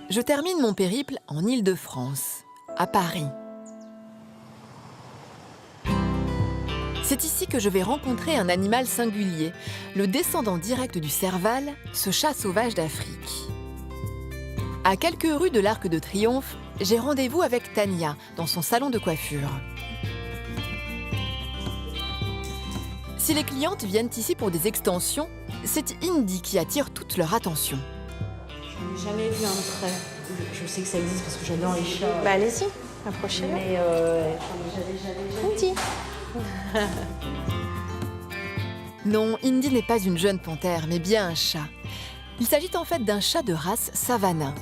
Je termine mon périple en Île-de-France, à Paris. C'est ici que je vais rencontrer un animal singulier, le descendant direct du serval, ce chat sauvage d'Afrique. À quelques rues de l'Arc de Triomphe, j'ai rendez-vous avec Tania dans son salon de coiffure. Si les clientes viennent ici pour des extensions, c'est Indy qui attire toute leur attention. Je n'ai jamais vu un trait. Je sais que ça existe parce que j'adore les chats. Bah allez-y, approchez-le. Mais Indy. Non, Indy n'est pas une jeune panthère, mais bien un chat. Il s'agit en fait d'un chat de race Savannah.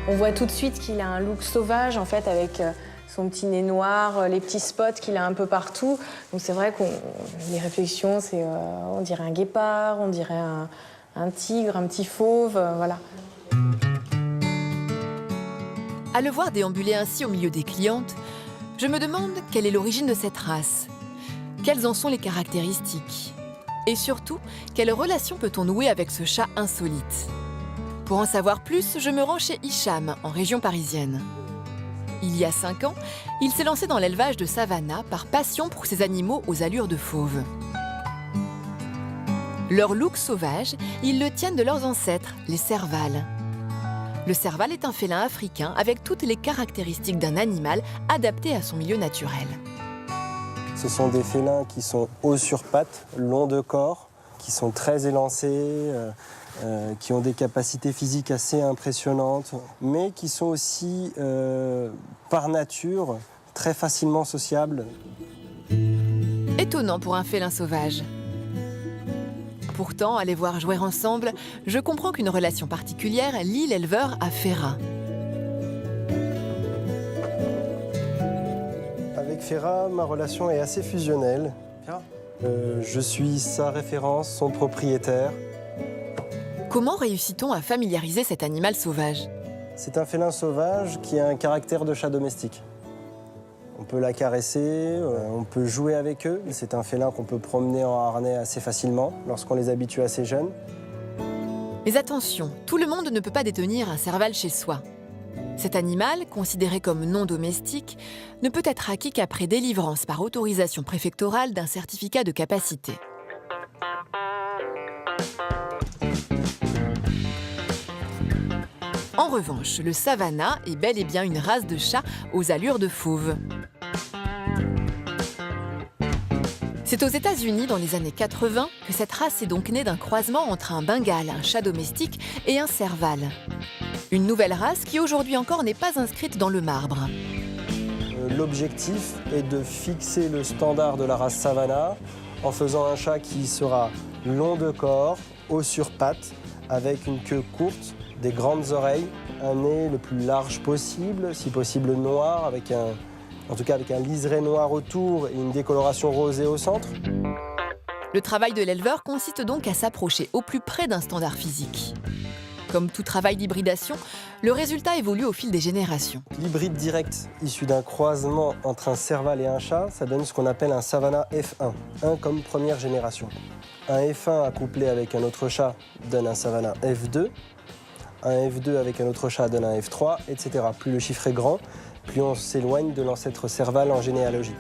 On voit tout de suite qu'il a un look sauvage, en fait, avec son petit nez noir, les petits spots qu'il a un peu partout. Donc c'est vrai qu'on les réflexions, c'est on dirait un guépard, on dirait un tigre, un petit fauve, voilà. À le voir déambuler ainsi au milieu des clientes, je me demande quelle est l'origine de cette race. Quelles en sont les caractéristiques? Et surtout, quelle relation peut-on nouer avec ce chat insolite? Pour en savoir plus, je me rends chez Hicham, en région parisienne. Il y a 5 ans, il s'est lancé dans l'élevage de Savannah par passion pour ces animaux aux allures de fauves. Leur look sauvage, ils le tiennent de leurs ancêtres, les servals. Le serval est un félin africain avec toutes les caractéristiques d'un animal adapté à son milieu naturel. Ce sont des félins qui sont hauts sur pattes, longs de corps, qui sont très élancés, qui ont des capacités physiques assez impressionnantes, mais qui sont aussi, par nature, très facilement sociables. Étonnant pour un félin sauvage. Pourtant, à les voir jouer ensemble, je comprends qu'une relation particulière lie l'éleveur à Ferrat. Avec Ferrat, ma relation est assez fusionnelle. Je suis sa référence, son propriétaire. Comment réussit-on à familiariser cet animal sauvage? C'est un félin sauvage qui a un caractère de chat domestique. On peut la caresser, on peut jouer avec eux. C'est un félin qu'on peut promener en harnais assez facilement lorsqu'on les habitue assez jeunes. Mais attention, tout le monde ne peut pas détenir un serval chez soi. Cet animal, considéré comme non domestique, ne peut être acquis qu'après délivrance par autorisation préfectorale d'un certificat de capacité. En revanche, le Savannah est bel et bien une race de chat aux allures de fauve. C'est aux États-Unis, dans les années 80, que cette race est donc née d'un croisement entre un Bengale, un chat domestique, et un serval. Une nouvelle race qui aujourd'hui encore n'est pas inscrite dans le marbre. L'objectif est de fixer le standard de la race Savannah en faisant un chat qui sera long de corps, haut sur pattes, avec une queue courte, des grandes oreilles, un nez le plus large possible, si possible noir, avec un liseré noir autour et une décoloration rosée au centre. Le travail de l'éleveur consiste donc à s'approcher au plus près d'un standard physique. Comme tout travail d'hybridation, le résultat évolue au fil des générations. L'hybride direct, issu d'un croisement entre un serval et un chat, ça donne ce qu'on appelle un Savannah F1, 1 comme première génération. Un F1 accouplé avec un autre chat donne un Savannah F2, un F2 avec un autre chat donne un F3, etc. Plus le chiffre est grand, plus on s'éloigne de l'ancêtre serval en généalogie.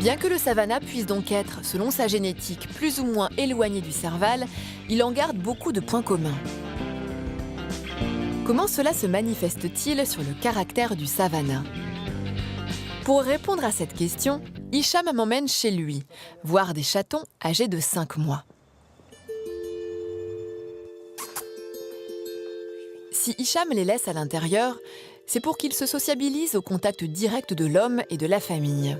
Bien que le Savannah puisse donc être, selon sa génétique, plus ou moins éloigné du serval, il en garde beaucoup de points communs. Comment cela se manifeste-t-il sur le caractère du Savannah? Pour répondre à cette question, Hicham m'emmène chez lui, voir des chatons âgés de 5 mois. Si Hicham les laisse à l'intérieur, c'est pour qu'ils se sociabilisent au contact direct de l'homme et de la famille.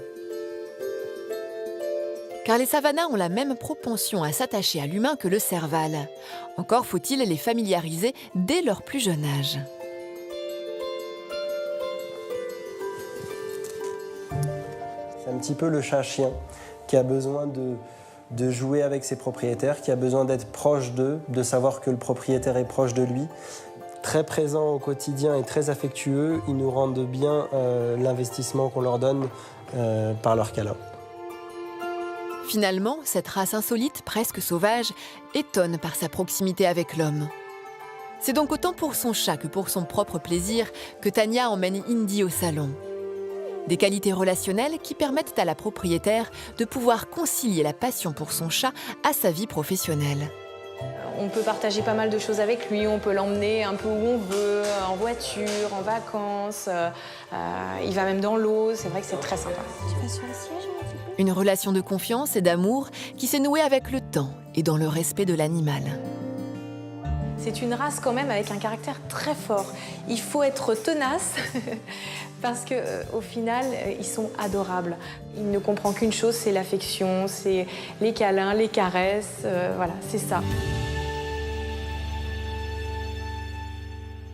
Car les Savannahs ont la même propension à s'attacher à l'humain que le serval. Encore faut-il les familiariser dès leur plus jeune âge. C'est un petit peu le chat-chien qui a besoin de jouer avec ses propriétaires, qui a besoin d'être proche d'eux, de savoir que le propriétaire est proche de lui. Très présents au quotidien et très affectueux, ils nous rendent bien l'investissement qu'on leur donne par leur câlin. Finalement, cette race insolite, presque sauvage, étonne par sa proximité avec l'homme. C'est donc autant pour son chat que pour son propre plaisir que Tania emmène Indy au salon. Des qualités relationnelles qui permettent à la propriétaire de pouvoir concilier la passion pour son chat à sa vie professionnelle. On peut partager pas mal de choses avec lui, on peut l'emmener un peu où on veut, en voiture, en vacances, il va même dans l'eau, c'est vrai que c'est très sympa. Tu vas sur le siège un petit peu? Une relation de confiance et d'amour qui s'est nouée avec le temps et dans le respect de l'animal. C'est une race quand même avec un caractère très fort. Il faut être tenace parce qu'au final, ils sont adorables. Il ne comprend qu'une chose, c'est l'affection, c'est les câlins, les caresses, voilà, c'est ça.